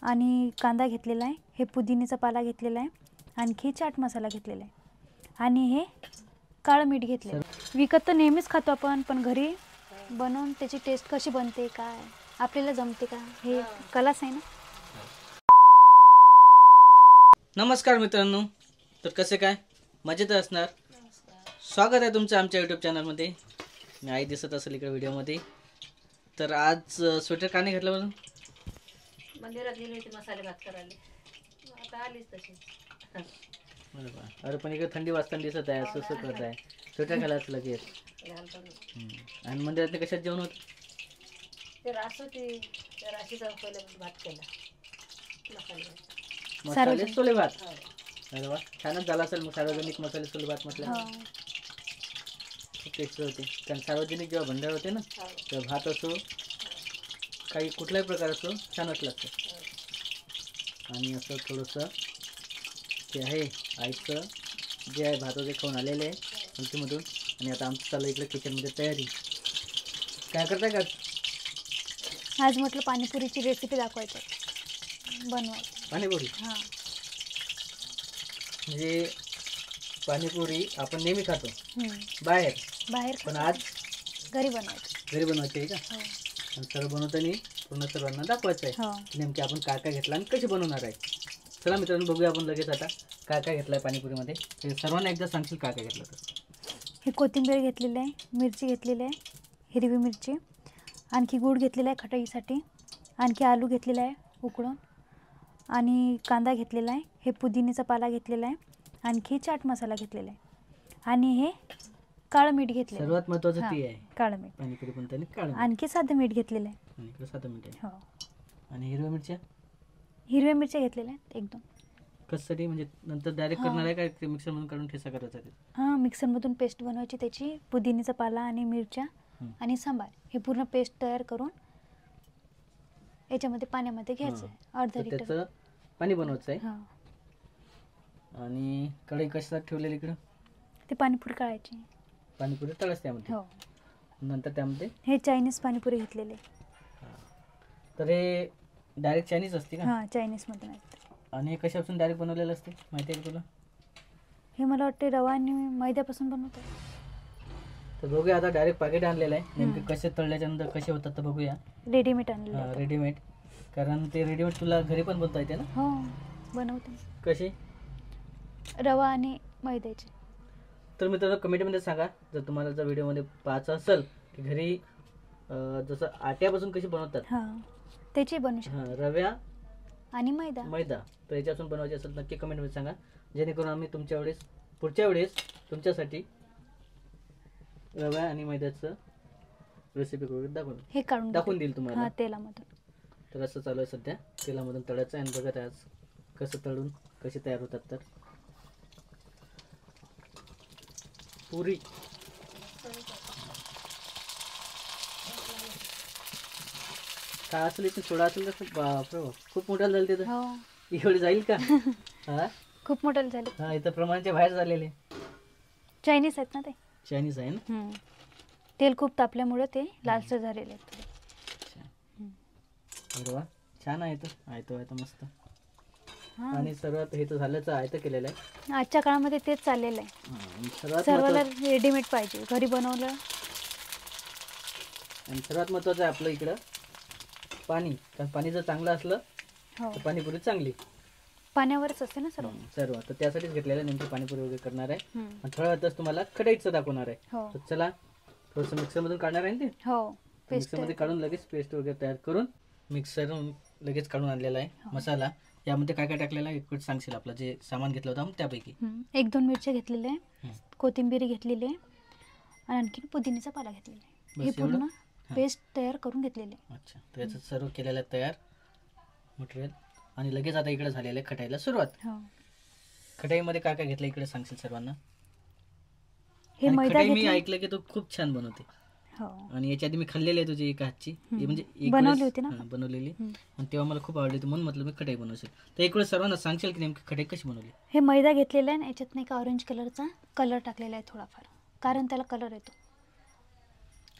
आणि कांदा घेतलेला आहे, हे पुदिन्याचा पाला घेतलेला आहे, आणखी चाट मसाला घेतलेला आहे आणि हे काळं मीठ घेतलं. विकत तर नेहमीच खातो आपण, पण घरी बनवून त्याची टेस्ट कशी बनते, काय आपल्याला जमते का, हे कलाच आहे ना. नमस्कार मित्रांनो, तर कसे काय मजेत असणार. स्वागत आहे तुमचं आमच्या यूट्यूब चॅनलमध्ये. मी आई दिसत असेल इकडे व्हिडिओमध्ये. तर आज स्वेटर का नाही घातलं बरं? मंदिरात गेली होती मसाले भात करायला, आता आलीच तशी. अरे पण इकडे थंडी वाजताना दिसत आहे, असं करत आहे. स्वेटर घालायचं लगेच. आणि मंदिरात कशात जेवण होत? ते रास होती, त्या राशीचा पहिले भात केला, मसाले भात. मसाले सोले भात. अरे वा, छानच झाला असेल मग. सार्वजनिक मसाले सोले भात म्हटलं खूप टेस्टी होते. कारण सार्वजनिक जेव्हा भंडार होते ना, तेव्हा भात असो काही कुठल्याही प्रकार असो छानच लागतं. आणि असं थोडंसं ते आहे आईचं जे आहे भात वगैरे खाऊन आलेले आहे पंक्तीमधून. आणि आता आमचं चाललं इकडे किचनमध्ये तयारी. काय करताय का आज म्हटलं पाणीपुरीची रेसिपी दाखवायची, बनवायची पाणीपुरी? हां, म्हणजे पाणीपुरी आपण नेहमी खातो बाहेर, पण आज घरी बनवायची. घरी बनवायची आहे का? हो. आणि सर्व बनवताना पूर्ण सर्वांना दाखवायचं आहे हो. नेमके आपण काय काय घेतलं आणि कशी बनवणार आहे. चला मित्रांनो, बघूया आपण लगेच आता काय काय घेतलं आहे पाणीपुरीमध्ये. ते सर्वांना एकदा सांगशील काय काय घेतलं तर? हे कोथिंबीर घेतलेली आहे, मिरची घेतलेली आहे, हिरवी मिरची, आणखी गूळ घेतलेला आहे खटाईसाठी, आणखी आलू घेतलेला आहे उकळून, आणि कांदा घेतलेला आहे, हे पुदिन्याचा पाला घेतलेला आहे, आणखी चाट मसाला घेतलेला आहे, आणि हे काळं मीठ घेतलेलं. सर्वात महत्त्वाचं ती आहे काळं मीठ. पाणीपुरी बनताना काळं मीठ. आणखी साधं मीठ घेतलेलं आहे. आणि इकडे साधं मीठ आहे. हो. आणि हिरव्या मिरच्या घेतलेल्या आहेत एक दोन. कशासाठी? म्हणजे नंतर डायरेक्ट करणार आहे का मिक्सरमधून काढून ठेचा करायचा आहे? हां, मिक्सरमधून पेस्ट बनवायची त्याची, पुदिन्याचा पाला आणि मिरच्या आणि सांबार हे पूर्ण पेस्ट तयार करून याच्यामध्ये पाण्यामध्ये घ्यायचं आहे, अर्धा लिटर. त्याचं पाणी बनवायचं आहे. हां. आणि कढई कशासाठी ठेवलेली इकडं? ते पाणीपुरी काढायची. पाणीपुरी तळायचं त्यामध्ये. हो. नंतर त्यामध्ये हे चायनीज पाणीपुरी घेतलेले. तर हे डायरेक्ट चायनीज असते का? हां, चायनीजमधून आहेत. आणि हे कशापासून डायरेक्ट बनवलेलं असते माहिती आहे का तुला? हे मला वाटते रवा आणि मैद्यापासून बनवतात. तर बघूया आता. डायरेक्ट पॅकेट आणलेलं आहे, नेमके कसे तळल्याच्या नंतर कसे होतात तर बघूया. रेडीमेड आणले. रेडीमेड. कारण ते रेडीमेड तुला घरी पण बनता येते ना? हो, बनवते. कसे? रवा आणि मैद्याचे. तर मित्रांनो, कमेंटमध्ये सांगा जर तुम्हाला जर व्हिडिओमध्ये पाहायचं असेल की घरी जसं आट्यापासून कशी बनवतात. हां, त्याची बनवू शकतो. रव्या आणि मैदा. तर याच्यापासून बनवायची असेल नक्की कमेंटमध्ये सांगा, जेणेकरून आम्ही पुढच्या वेळेस तुमच्यासाठी रव्या आणि मैद्याचं रेसिपी करून हे काढून दाखवून देईल तुम्हाला. हां, तेलामधून. तर असं चालू आहे सध्या, तेलामधून तळायचं आहे. आणि बघत आज कसं तळून कसे तयार होतात. तर पुरी काय असेल इथे थोडा असेल तर बापरे बाप, खूप मोठा झालं तिथं. हो, एवढी जाईल का? हा, खूप मोठं झाले. हा, इथं प्रमाणाच्या बाहेर झालेले. चायनीज आहेत ना ते. चायनीज आहे ना. तेल खूप तापल्यामुळे ते लालसर झालेले आहेत. अरे वा, छान आहे. तर आहे मस्त. आणि सर्वात हे तर झालंच आहे, केलेलं आहे. आजच्या काळामध्ये तेच चाललेलं आहे. सर्वाला रेडीमेड पाहिजे, घरी बनवलं. आणि सर्वात महत्वाचं आहे आपलं इकडं पाणी. कारण पाणी जर चांगलं असलं तर पाणीपुरी चांगली. पाण्यावरच असते ना सर्व. तर त्यासाठीच घेतलेलं नेमकी पाणीपुरी वगैरे करणार आहे. आणि थोड्या वेळातच तुम्हाला कढईचं दाखवणार आहे. तर चला, थोडंसं मिक्सरमधून काढणार आहे ना ते. हो, मिक्सरमध्ये काढून लगेच पेस्ट वगैरे तयार करून मिक्सरहून लगेच काढून आणलेला आहे मसाला. यामध्ये काय काय टाकलेला आहे एक सांगशील? आपलं जे सामान घेतलं होतं त्यापैकी. 1-2 मिरच्या घेतलेल्या आहे, कोथिंबीर घेतलेली आहे, आणि आणखी पुदिन्याचा पाला घेतलेला आहे. हे पूर्ण पेस्ट तयार करून घेतलेले. अच्छा, तर याचं सर्व केलेलं तयार मटेरियल. आणि लगेच आता इकडे झालेलं आहे खटाईला सुरुवात. खटाईमध्ये काय काय घेतलं इकडे सांगशील सर्वांना? हे मैदा मी ऐकलं की तू खूप छान बनवते. आणि याच्या आधी मी खाल्लेली आहे तुझी एका हातची, म्हणजे बनवली होती ना बनवलेली. आणि तेव्हा मला खूप आवडली, म्हणून म्हटलं मी खटाई बनवशील. तर एक वेळ सर्वांना सांगशील की नेमकी खटाई कशी बनवली? हे मैदा घेतलेला आहे, याच्यात नाही का ऑरेंज कलरचा कलर टाकलेला आहे थोडाफार, कारण त्याला कलर येतो.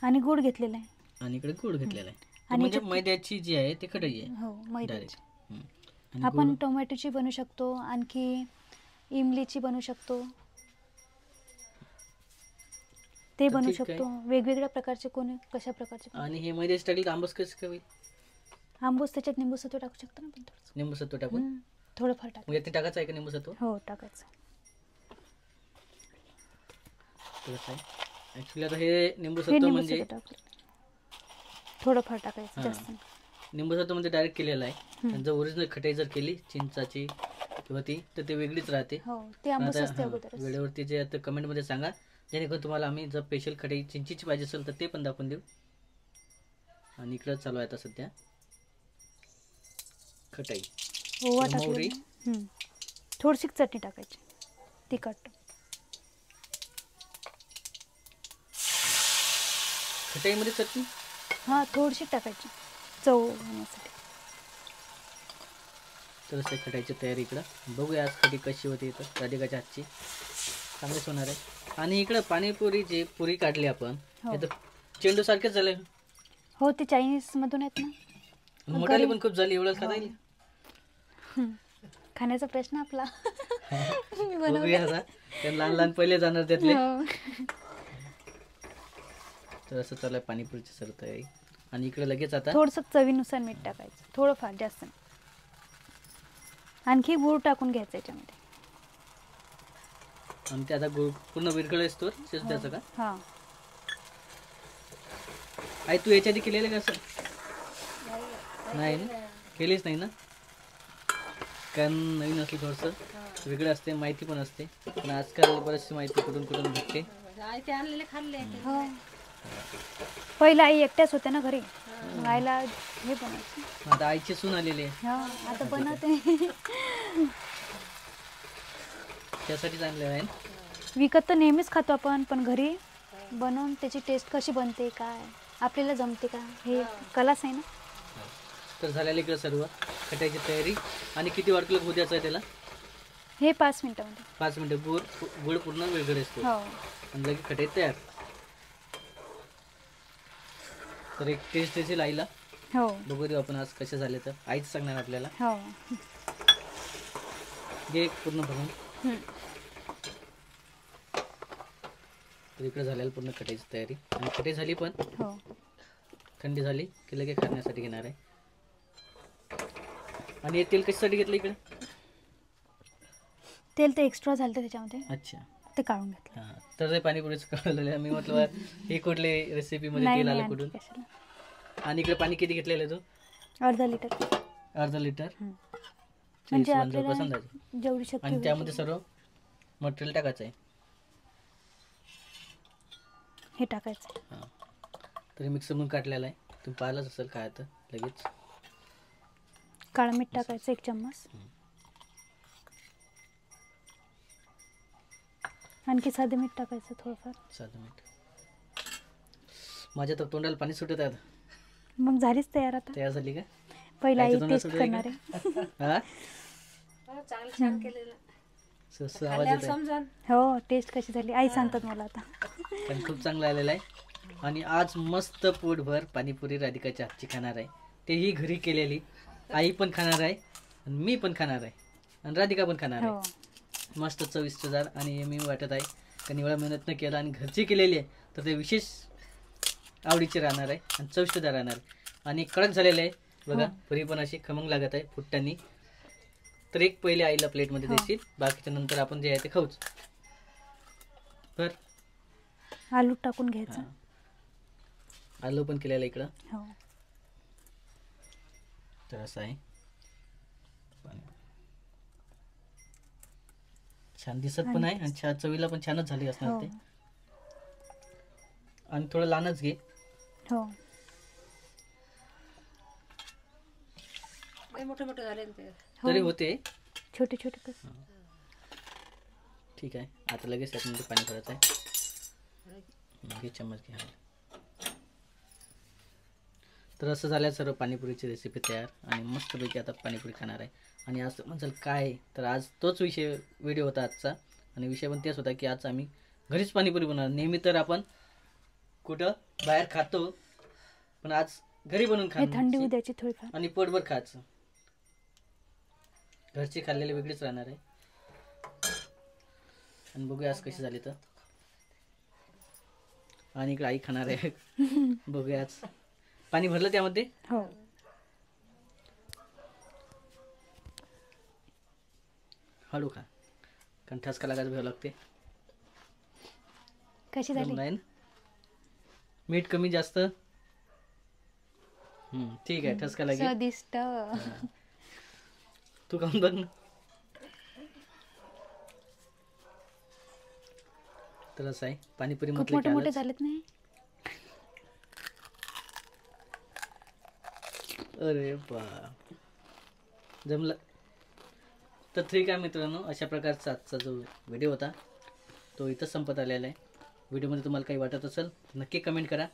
आणि गूळ घेतलेला आहे. आणि इकडे गूळ घेतलेला आहे. म्हणजे मैद्याची जी आहे ती खटाई आहे. हो, मैद्याची. आणि आपण गोड टोमॅटोची बनवू शकतो, आणखी इमलीची बनवू शकतो, ते तर बनवू ठीक आहे. शकतो. वेगवेगळ्या प्रकारचे, कोणी कशा प्रकारचे. आणि हे मैद्याची टाकली तर आंबस कसं काय होईल? आंबूस त्याच्यात निंबू सत्व टाकू शकतो ना आपण थोडंसं. निंबू सत्व टाकून थोडंफार मग टाकायचं. यात टाकायचं आहे का निंबू सत्व? हो, टाकायचं. तर कसं आहे ॲक्च्युली आता हे निंबू हे सत्व निंबू म्हणजे सत्व टाकलं. थोडंफार टाकायचं, हां. जास्त नाही. निंबू सत्व म्हणजे डायरेक्ट केलेलं आहे. आणि जर ओरिजिनल खटाई जर केली चिंचाची किंवा ती तर ते वेगळीच राहते. हो, ते पण आंबूस आता असते हां, अगोदरच. वेळेवरती जे आता कमेंटमध्ये सांगा, जेणेकरून तुम्हाला आम्ही जर स्पेशल खटाई चिंचीची पाहिजे असेल तर ते पण दाखवून देऊ. आणि इकडं चालू आहे आता सध्या खटाई. ओवा तर मोहरी. टाकली. थोडीशी चटणी टाकायची, तिखट. खटाईमध्ये चटणी हां, थोडीशी टाकायची चव येण्यासाठी. तर असं खटाईची तयारी इकडं बघूया आज कधी कशी होते इथं राधिकाच्या हातची. चांगलीच होणार आहे. आणि इकडं पाणीपुरी जी पुरी काढली आपण हो. इथं चेंडू सारखेच झाले. हो, ते चायनीजमधून आहेत ना. मोठाली पण खूप झाली एवढं खाता येईल. खाण्याचा प्रश्न आपला. मी बनवते. बघूया आता त्या लहान लहान पहिले जाणार त्यातले. हो. तर असं चालू आहे पाणीपुरीची सर्व तयारी. आणि इकडे लगेच आता थोडंसं चवीनुसार मीठ टाकायचं, थोडंफार, जास्त नाही. आणखी गूळ टाकून घ्यायचं याच्यामध्ये. आणि ते आता गुळ पूर्ण विरघळ असतो शिजू द्यायचं का? हां. आई तू याच्या आधी केलेलं का असं? नाही ना, केलीच नाही ना. कारण नवीन असली थोडंसं वेगळं असते, माहिती पण असते. पण आजकाल बरीचशी माहिती कुठून कुठून भेटते. आई ते आणलेले खाल्ले. हो. पहिला आई एकट्याच होत्या ना घरी, मग आईला हे बनवायचं. आता आईची सून आलेली आहे हा, आता बनवते. त्यासाठीच आणलेलं आहे ना. विकत तर नेहमीच खातो आपण, पण घरी बनवून त्याची टेस्ट कशी बनते, काय आपल्याला जमते का, हे कलाच आहे ना. तर झालेलं इकडं सर्व खटायची तयारी. आणि किती वाट किलो द्यायचं आहे त्याला? हे 5 मिनिटामध्ये. 5 मिनिटं. गुळ पूर्ण वेगळे असतो हो. आणि लगेच खटाई तयार. तर एक टेस्ट येईल आईला. हो. बघू देऊ आपण आज कसे झाले तर आईच सांगणार आपल्याला. हो. घे एक पूर्ण भरून. तर इकडे झालेलं पूर्ण खटाईची तयारी. आणि खटाई झाली पण हो. थंडी झाली की लगेच खाण्यासाठी घेणार आहे. आणि हे तेल कशासाठी घेतलं इकडे? तेल ते एक्स्ट्रा झालं त्याच्यामध्ये, अच्छा, ते काढून घेतलं. हां. तर ते पाणीपुरीचं कळलेलं आहे. मी म्हटलं हे कुठले रेसिपीमध्ये नाही तेल नाही, आलं आणखी कुठून. कशाला. आणि इकडे पाणी किती घेतलेलं आहे तू? अर्धा लिटर. अर्धा लिटर. म्हणजे जवळपास आपल्याला अंदाजे. जेवढी शक्य आणि होईल त्यामध्ये सर्व मटेरियल टाकायचं आहे. हे टाकायचं. हां. तरी मिक्सर म्हणून काढलेलं आहे. तुम्ही पाहिलंच असेल काय आता लगेच. काळं मीठ टाकायचं 1 चम्मच. आणखी साधं मीठ टाकायचं थोडंफार. साधं मीठ. माझ्या तर तोंडाला पाणी सुटत आहे. मग झालीच तयार आता. तयार झाली का? पहिला आई आईच्या तोंडाला टेस्ट सुटत आहे करणार का? आहे. हा, चांगलं छान केलेलं. आवाज येत खाल्ल्यावर आहे. समजा. हो, टेस्ट कशी झाली आई सांगतात मला आता. पण खूप चांगलं आलेलं आहे. आणि आज मस्त पोटभर पाणीपुरी राधिकाच्या हातची खाणार आहे. तेही घरी केलेली. आई पण खाणार आहे आणि मी पण खाणार आहे आणि राधिका पण खाणार हो. आहे. मस्त चविष्टदार आणि मी वाटत आहे कारण एवढा मेहनत न केला आणि घरची केलेली आहे तर ते विशेष आवडीचे राहणार आहे आणि चविष्टदार राहणार आहे. आणि कडक झालेलं आहे बघा. पुरी पण अशी खमंग लागत आहे फुटतानी. तर एक पहिले आईला प्लेटमध्ये देशील, बाकीच्या नंतर आपण जे आहे ते खाऊच. तर आलू टाकून घ्यायचं. आलू पण केलेलं इकडं. हो. तर असं आहे. छान दिसत पण आहे आणि चवीला पण छानच झाली असणार हो. ते. आणि थोडं लहानच घे. हो. मोठे मोठे झाले ना ते. तरी होते. छोटे छोटे कर. ठीक आहे. आता लगेच त्याच्यामध्ये पाणी भरायचं आहे. घे चम्मच घे. तर असं झालं सर्व पाणीपुरीची रेसिपी तयार. आणि मस्तपैकी आता पाणीपुरी खाणार आहे. आणि आज म्हणजे काय तर आज तोच विषय व्हिडिओ होता आजचा. आणि विषय पण तेच होता की आज आम्ही घरीच पाणीपुरी बनवणार. नेहमी तर आपण कुठं बाहेर खातो पण आज घरी बनवून हे थंडी खाणार उद्याची थोडीफार. आणि पोटभर खायचं. घरची खाल्लेली वेगळीच राहणार आहे. आणि बघूया आज कशी झाली तर. आणि इकडे आई खाणार आहे. बघूया आज. पाणी भरलं त्यामध्ये. हो. हळू खा, कारण ठसका लागायला भ्यावं लागते. कशी झाली? जमलं आहे ना? मीठ कमी जास्त? ठीक आहे, ठसका लागेल. स्वादिष्ट. तू खाऊन बघ ना. तर असं आहे, पाणीपुरी खूप म्हटलं मोठे की मोठे आलंच. झालेत नाही? अरे बा, जमलं. तर ठीक आहे मित्रांनो, अशा प्रकारचा आजचा जो व्हिडिओ होता तो इथंच संपत आलेला आहे. व्हिडिओमध्ये तुम्हाला काही वाटत असेल नक्की कमेंट करा.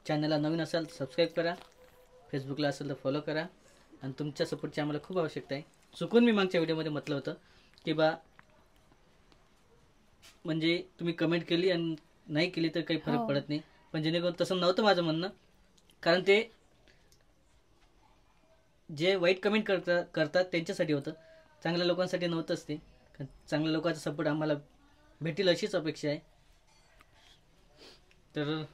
चॅनलला नवीन असाल सबस्क्राईब करा. फेसबुकला असेल तर फॉलो करा. आणि तुमच्या सपोर्टची आम्हाला खूप आवश्यकता आहे. चुकून मी मागच्या व्हिडिओमध्ये म्हटलं होतं की बा म्हणजे तुम्ही कमेंट केली आणि नाही केली तर काही फरक हो. पडत नाही, पण जेणेकरून तसं नव्हतं माझं म्हणणं. कारण ते जे वाईट कमेंट करतात त्यांच्यासाठी होतं, चांगल्या लोकांसाठी नव्हतंच ते. कारण चांगल्या लोकांचा सपोर्ट आम्हाला भेटेल अशीच अपेक्षा आहे. तर